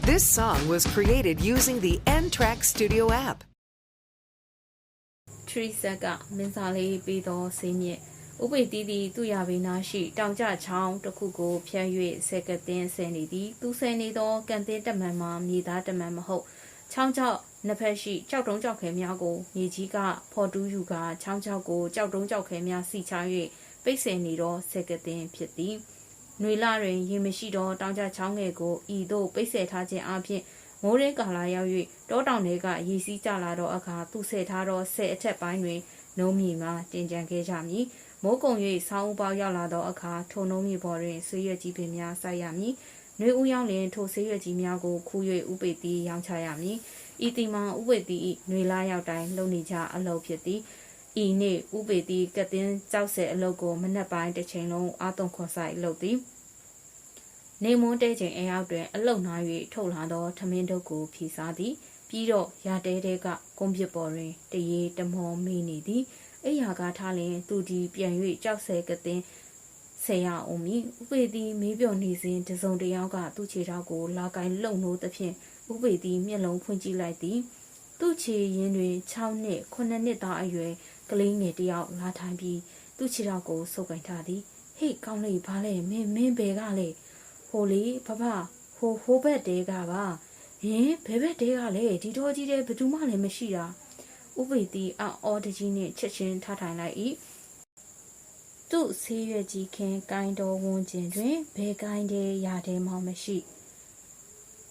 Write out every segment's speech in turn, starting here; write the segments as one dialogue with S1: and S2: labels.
S1: This song was created using the N-Track Studio app.
S2: Trisaka Mensali Bido Senior Ube Didi Tuyavinashi, Danja Chang, Tokugo, Piayu, Sekatin Senidi, Tu Senido, Gante the Mama, Nida the Mamaho, Changja, Napeshi, Chowdong Jokemiago, Nijiga, Podu Yuga, Changjago, Chowdong Jokemia, Si Chaye, Basenido, Sekatin Pieti. Nuilare, Yimishido, Danja Changego, Ido, Base Taji Api, More Galaya, Dodon Nega, Yisi Jalado Aka, Tu Setaro, Se Tep Binary, No Mima, Dinjange Jami, Mokon Ye, Sauba Yalado Aka, Tonomi Bore, Suya Jipimia, Sayami, New Yang to Suya Jimiago, Kuye Ubeti, Yang Chayami, Itima Ubeti, Nuilaya Dine, Lonija, Alopiati. Ne Ubedi Gatin Jause logo Manabai the Chain Atom Cosai Lodi Nemo dating out there alone I told Hado Tamendo go Pisadi Pido Yadega Compiabore the ye the more meany Ayaga Tali to the Pianui Jause Gatin Saya Omi Ubedi maybe on his in the zone the Yaga to Chirago Lagai Lono the Pin Ubedi Melon Punji like thee Duchi Yenui Chowne Conaneta Ayue Gling it out La Time be Duchirago so tadi. Hey, Conley Pale, me begale. Holy, papa, ho bed de gava. Eh, bebe de gale, Tito de Bedumale Meshida. Ubedi are all the genie chichin tatai like it. Do see your G can kind of wounds and drink, beg kind yade mamashi.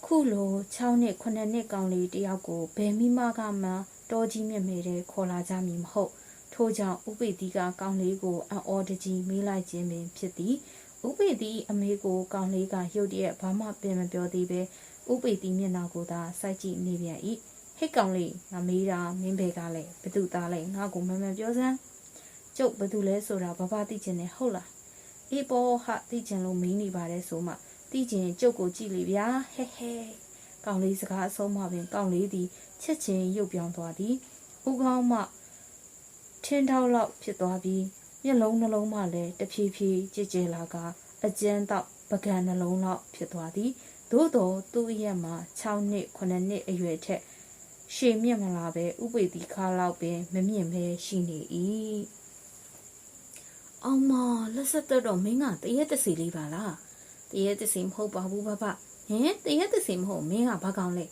S2: Kulo, Chowne Conanet Gonly Diago, Bemi Magama, Doji Mede, Cola Jamim Ho. Toja Ubediga Ganglego and Ordaji Mila Jimmy Piti, Ubedi Amigo Ganglega Yodia Pama Bemabodibe, Ubedi Minagoda, Saji Nivia E, Hekangli, Namira, Mimbegale, Bedutale, Nago Mamabiosa, Joke Bedule Sora Baba Dijane Hola. Ebo hat Dijano Mini Bare Soma, Dijin Joko Gilivia, he. Ganglis got so marvin, Gangledi, Chechin, Yobian Body, Ugama. 10套လောက်ဖြစ်သွားပြီးမျက်လုံးနှလုံးမှလည်းတဖြည်းဖြည်းကြည်ကြဲလာကအကျဉ်တော့ပကံနှလုံးလောက်ဖြစ်သွားသည်သို့တော်သူ့ရဲ့မှာ6နှစ်9နှစ်အရွယ်ထက်ရှည်မြင့်မလာပဲဥပေတိခါလောက်ပင်မမြင့်ပဲရှိနေ၏အောင်မလက်ဆက်တော့မင်းကတရက်တစီလေးပါလားတရက်တစီမဟုတ်ပါဘူးဘဘဟင်တရက်တစီမဟုတ်မင်းကဘာကောင်းလဲ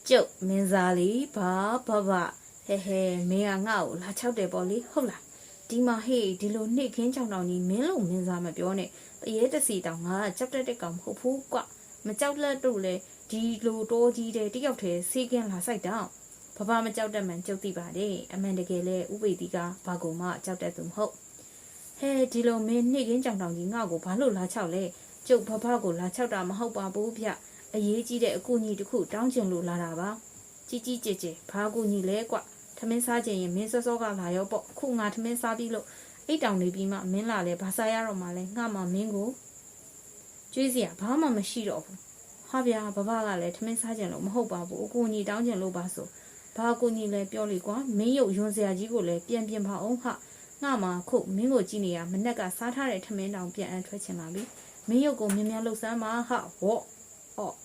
S2: ကျုပ်မင်းစားလေးဘာဘဘHey, me a ngao, la chow de bolly, hola. Dima hey, dilo nick hin chow down in Melo Minzama Bione, the yet to see down, chapter de gum, hopu, qua, Machoutla dole, dilo doji de diote, seeking la side down. Papa Machout them and joti bade, Amanda Gale, Ubediga, Pagoma, chowdetum ho. Hey, dilo me nick hin chow down in Nago, Palo la chow le, joke papago la chow down, hopa bobia, a yeji de kuni to cook down jelu la lava. Gigi Jiji, Pago ni legua. ထမင်းစားခြင်းရင်မင်းစောစောကလာရောပေါ့ခုငါထမင်းစားပြီးလို့အိတ်တောင်နေပြီးမှမင်းလာလဲဘာစားရတော့မှလဲငါမှမင်းကိုကျွေးစရာဘာမှမရှိတော့ဘူးဟာဗျာဘဘကလည်းထမင်းစားခြင်းလို့မဟုတ်ပါဘူးအကူညီတောင်းခြင်းလို့ပါဆိုဘာအကူညီလဲပြောလေကွာမင်းရုပ်ယွန်းစရာကြီးကိုလည်းပြန်ပါအောင်ဟာငါမှခုမင်းကိုကြည့်နေရမနဲ့ကစားထားတဲ့ထမင်းတောင်ပြန်အန်ထွက်ချင်လာပြီမင်းရုပ်ကိုမြင်လှုပ်ဆန်းပါဟာဝေါ့အော်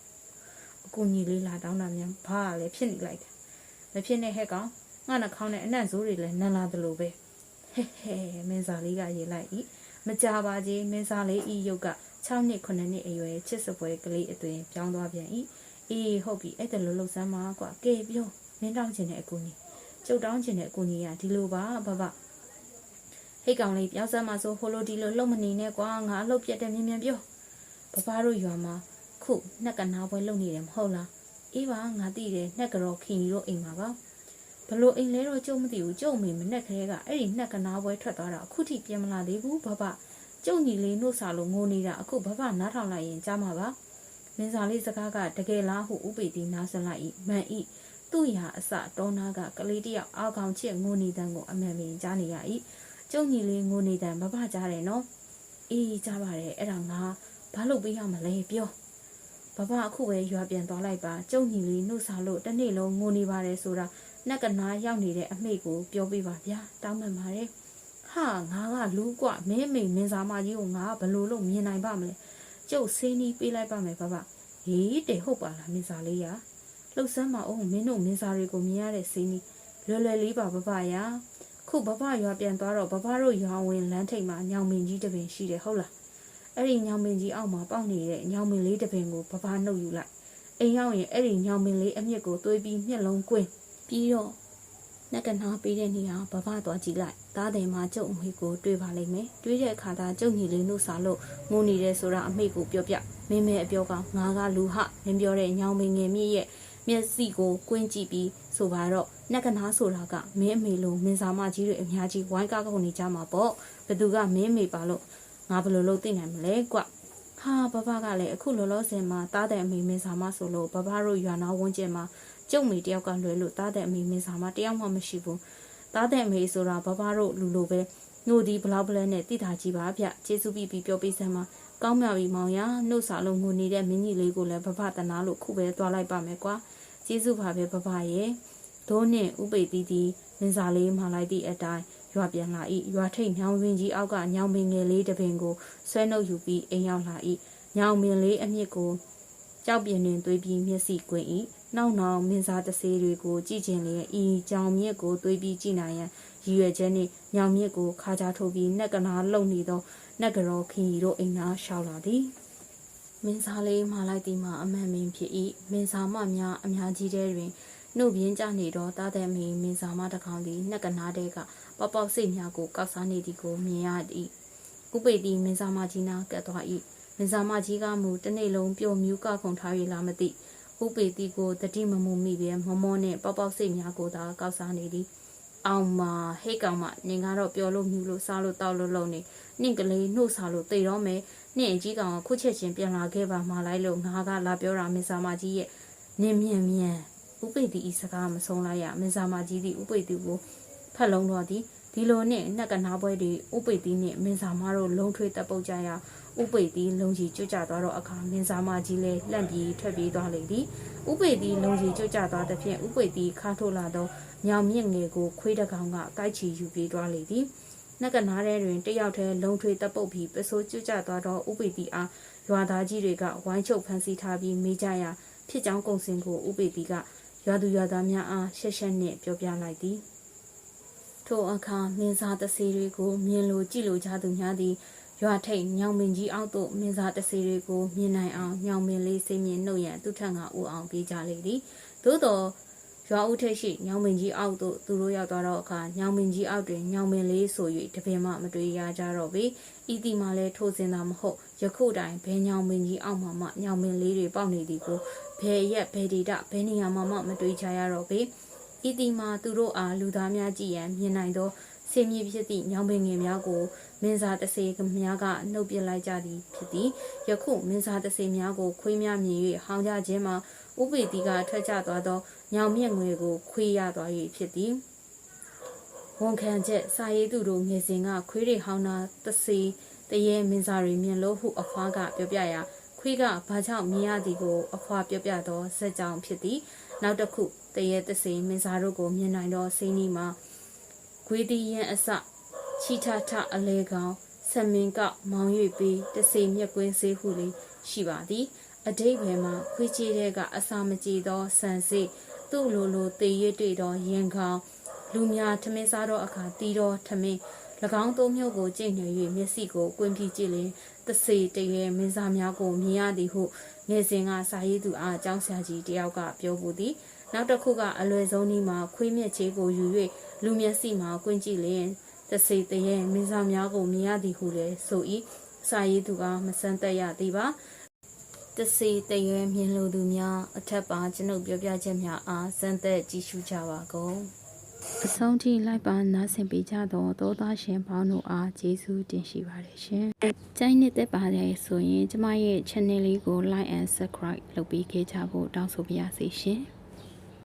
S2: အကူညီလေးလာတောင်းတာမြန်ဘာလဲဖြစ်နေလိုက်တယ်မဖြစ်နဲ့ဟဲ့ကောင်ငါနှခေါင်းနဲ့အနံ့ဆိုးတွေလည်းနန်းလာသလိုပဲဟဲမင်းစားလေးကရေးလိုက်ဤမကြပါကြီးမင်းစားလေးဤရုပ်က6နှစ်9နှစ်အရွယ်ချစ်စပွဲကလေးအသွင်ပြောင်းသွားပြန်ဤအေးဟုတ်ပြီအဲ့တလူလှုပ်ဆန်းမှာကွာကဲပြောမင်းတောင်းချင်တဲ့အကူကြီးကျုပ်တောင်းချင်တဲ့အကူကြီးကဒီလိုပါဘဘဟိတ်ကောင်လေးပြောင်းစမ်းမှာဆိုဟိုလိုဒီလိုလှုပ်မနေနဲ့ကွာငါအလှုပ်ပြတ်တဲ့မြင်ပြောဘဘတို့ရွာမှာခုနှက်ကနာပွဲလုပ်နေတယ်မဟုတ်လားအေးပါငါသိတယ်နှက်ကြောခင်ကြီးတို့အိမ်မှာပါဘလို့အိမ်လဲတော့ကျုံမသိဘူးကျုံမေမနဲ့ခရဲကအဲ့ဒီနှက်ကနာပွဲထွက်သွားတာအခုထိပြန်မလာသေးဘူးဘဘကျုံညီလေးနှုတ်စာလို့ငိုနေတာအခုဘဘနားထောင်လိုက်ရင်ကြားမှာပါမင်းစားလေးစကားကတကယ်လားဟုဥပေတိနားဆလိုက်ဤမှန်ဤသူ့ရာအစတောနာကကလေးတယောက်အာကောင်ချစ်ငိုနေတန်းကိုအမှန်ပင်ကြားနေရဤကျုံညီလေးငိုနေတန်းဘဘကြားတယ်နော်အေးကြားပါတယ်အဲ့ဒါငါဘာလို့ပေးရမလဲပြောဘဘအခုပဲရွာပြန်သွားလိုက်ပါကျုံညီလေးနှုတ်စာလို့တစ်နေ့လုံးငိုနေပါတယ်ဆိုတာနှက်ကနာရောက်နေတဲ့အမေကိုပြောပြပါဗျာတောင်းပန်ပါတယ်ဟာငါကလူကွမင်းမိန်မင်းစားမကြီးကိုငါဘလို့လို့မြင်နိုင်ပါမလဲကျုပ်စင်းနီးပေးလိုက်ပါမယ်ဘဘ ဟေးတဲ့ဟုတ်ပါလားမင်းစားလေးရလှုပ်ဆမ်းမအောင်မင်းတို့မင်းစားတွေကိုမြင်ရတဲ့စိနီးလွယ်လွယ်လေးပါဘဘရခုဘဘရွာပြန်သွားတော့ဘဘတို့ရွာဝင်လမ်းထိပ်မှာညောင်မင်းကြီးတပင်ရှိတယ်ဟုတ်လားအဲ့ဒီညောင်မင်းကြီးအောက်မှာပေါက်နေတဲ့ညောင်မင်းလေးတပင်ကိုဘဘနှုတ်ယူလိုက်အိမ်ရောက်ရင်အဲ့ဒီညောင်မင်းလေးအမြစ်ကိုသွေးပြီးမျက်လုံးကွင်းပြီးတော့နက်ကနာပေးတဲ့နေရာဘဘသွားကြည့်လိုက်သားတယ်မှာကျုပ်အမေကိုတွေးပါလိမ့်မယ်တွေးတဲ့အခါသာကျုပ်ညီလေးနှုတ်စာလို့ငိုနေတယ်ဆိုတာအမေကိုပြောပြမင်းမဲအပြောကငါကလူဟမင်းပြောတဲ့ညောင်မင်းငယ်မြင့်ရဲ့မျက်စိကိုကွင်းကြည့်ပြီးဆိုပါတော့နက်ကနာဆိုတာကမင်းအမေလိုမင်းစာမကြီးတွေအများကြီးဝိုင်းကားကုန်နေကြမှာပေါ့ဘသူကမင်းအမေပါလို့ငါဘယ်လိုလုပ်သိနိုင်မလဲကွဟာဘဘကလည်းအခုလောလောဆယ်မှာတားတဲ့အမေမင်းစာမဆိုလို့ဘဘတို့ရွာနာဝန်းကျင်မှာကျုပ်မေတယောက်ကလွယ်လို့တားတဲ့အမေမင်းစာမတယောက်မှမရှိဘူးတားတဲ့အမေဆိုတာဘဘတို့လူလိုပဲညိုဒီဘလောက်ပလဲနဲ့တိတာကြီးပါဗျကျေးဇူးပြီးပြောပေးစမ်းပါကောင်းမြပြီမောင်ရနှုတ်စာလုံးငိုနေတဲ့မင်းကြီးလေးကိုလည်းဘဘတနာလို့ခုပဲသွားလိုက်ပါမယ်ကွာကျေးဇူးပါပဲဘဘရဲ့ဒိုးနဲ့ဥပိတ်တီတီမင်းစာလေးမှလိုက်သည့်အတိုင်းရွာပြန်လာ၏ရွာထိတ်ညောင်ပင်ကြီးအောက်ကညောင်ပင်ငယ်လေးတစ်ပင်ကိုဆွဲနှုတ်ယူပြီးအိမ်ရောက်လာ၏ညောင်ပင်လေးအမြစ်ကိုကြောက်ပြင်းတွင်သွေးပြီးမျက်စိကွင်း၏နောက်မင်းစားတဆေးတွေကိုကြည့်ခြင်းလျင်ဤကြောင်မြစ်ကိုသွေးပြီးကြည့်နိုင်ရန်ရည်ရွယ်ချက်နှင့်ညောင်မြစ်ကိုခါချထိုးပြီးနက်ကနာလုံနေသောနက်ကရောခီတို့အိမ်နာရှောက်လာသည်မင်းစားလေးမှလိုက်သည်မှာအမှန်ပင်ဖြစ်၏မင်းစားမများအများကြီးတဲ့တွင်နှုတ်ပြင်းကြနေတော့တားတဲ့မင်းစားမတစ်ကောင်သည်နက်ကနာတဲ့ကပေါပေါစိတ်များကိုကောက်စားနေသည်ကိုမြင်ရသည်ဥပိတိမင်းစားမကြီးနာကတ်သွား၏မင်းစားမကြီးကမူတစ်နေ့လုံးပြုံမြူးကခုန်ထား၍လာမသိဥပိတိကိုတတိမမှုမိပဲမောနှင့်ပေါပေါစိတ်များကိုသာကောက်စားနေသည်အောင်မဟိတ်ကောင်မနင်ကတော့ပြောလို့မြူလို့စားလို့တောက်လို့လုံနေနင့်ကလေးနှုတ်စားလို့တိတ်တော့မယ်နင့်အကြီးကောင်ကခုချက်ချင်းပြန်လာခဲ့ပါမှလိုက်လို့ငါကလာပြောတာမင်းစားမကြီးရဲ့နင်မြန်ဥပိတိဤစကားမဆုံးလိုက်ရမင်းစားမကြီးသည်ဥပိတိကိုဖက်လုံးတော့သည်ဒီလိုနဲ့နက်ကနာပွဲတွေဥပိတိနှင့်မင်းစားမတို့လုံးထွေးတပ်ပုတ်ကြရာဥပိတိလုံးကြီးကျွတ်ကြသွားတော့အခါမင်းစားမကြီးလည်းလှန့်ပြီးထွက်ပြေးသွားလေသည်ဥပိတိလုံးကြီးကျွတ်ကြသွားတဲ့ဖြင့်ဥပိတိခါထုတ်လာသောညောင်မြင့်ငယ်ကိုခွေးတကောင်ကတိုက်ချီယူပြေးသွားလေသည်နက်ကနာထဲတွင်တယောက်တည်းလုံးထွေးတပ်ပုတ်ပြီးပစိုးကျွတ်ကြသွားတော့ဥပိတိအားရွာသားကြီးတွေကဝိုင်းချုပ်ဖမ်းဆီးထားပြီးမေးကြရာဖြစ်ကြောင်းကုန်စင်ကိုဥပိတိကရွာသူရွာသားများအားရှက်ရှက်နှင့်ပြောပြလိုက်သည်ထိုအခါမင်းစားတဆေးတွေကိုမြင်လိုကြည့်လိုကြသူများသည်ရွာထိတ်ညောင်ပင်ကြီးအောက်သို့မင်းစားတဆေးတွေကိုမြင်နိုင်အောင်ညောင်ပင်လေးစိတ်မြင်နှုတ်ရန်သူထက်ငါဦးအောင်ပြေးကြလေသည်သို့တော်ရွာဦးထိပ်ရှိညောင်ပင်ကြီးအောက်သို့သူတို့ရောက်သွားတော့အခါညောင်ပင်ကြီးအောက်တွင်ညောင်ပင်လေးဆို၍တပင်မှမတွေ့ရကြတော့ပေဤတီမှလည်းထိုးစင်သာမဟုတ်ယခုတိုင်ဘယ်ညောင်ပင်ကြီးအောက်မှညောင်ပင်လေးတွေပေါက်နေသည်ကိုဘယ်ရက်ဘယ်ဒေတာဘယ်နေရာမှမတွေ့ကြရတော့ပေဤတီမှာသူတို့အားလူသားများကြည်ရန်မြင်နိုင်သောဆေးမြစ်ဖြစ်သည့်ညောင်ပင်ငယ်များကိုမင်းစားတဆေးများကနှုတ်ပစ်လိုက်ကြသည်ဖြစ်သည်ယခုမင်းစားတဆေးများကိုခွေးများမြင်၍ဟောင်းကြခြင်းမှာဥပိတိကထွက်ကျသွားသောညောင်မြင့်ငွေကိုခွေးရသွား၍ဖြစ်သည်ဝန်ခံချက်စာရေးသူတို့ငယ်စဉ်ကခွေးတွေဟောင်းတာတဆေးတရေမင်းစားတွေမြင်လို့ဟုအဖွားကပြောပြရာခွေးကဘာကြောင့်မြင်ရသည်ကိုအဖွားပြောပြသောဇက်ကြောင့်ဖြစ်သည်နောက်တစ်ခုတရေတဆေးမင်းစားတို့ကိုမြင်နိုင်သောစိနီးမှာခွေးတီးရင်အစချီထထအလဲကောင်ဆမင်ကမောင်၍ပြီးတဆေးမြက်ကွင်းဆေးဟုလေးရှိပါသည်အတိတ်ဘယ်မှာခွေးချေတဲ့ကအစာမကြေသောဆန်စေးသူ့လိုတေးရတွေ့သောရင်ခေါင်လူများထမင်းစားသောအခါတီးသောထမင်း၎င်းသုံးမျိုးကိုကြိတ်နေ၍မျက်စိကိုကွင်းပြီးကြည့်လျင်တဆေးတရေမင်းစားများကိုမြင်ရသည်ဟုငယ်စဉ်ကစာရေးသူအားအကြောင်းဆရာကြီးတယောက်ကပြောပူသည်နောက်တစ်ခုကအလွယ်ဆုံးနည်းမှာခွေးမြက်ချေကိုယူ၍လူမျက်စိမှာကွင်းကြည့်လျင်တဆေးတရေမင်းစားများကိုမြင်ရသည်ဟုလည်းဆို၏စာရေးသူကမစမ်းသက်ရသည်ပါတဆေးတရေမြင်လိုသူများအထက်ပါကျွန်ုပ်ပြောပြချက်များအားစမ်းသက်ကြည့်ရှုကြပါကုန်အဆုံးထိလိုက်ပါနားဆင်ပေးကြသောသောသားရှင်ပေါင်းတို့အားကျေးဇူးတင်ရှိပါတယ်ရှင်။ကြိုင်းနေတဲ့ပါတယ်ဆိုရင်ကျမရဲ့ channel လေးကို like and subscribe လုပ်ပေးခဲ့ကြဖို့တောင်းဆိုပါရစေရှင်။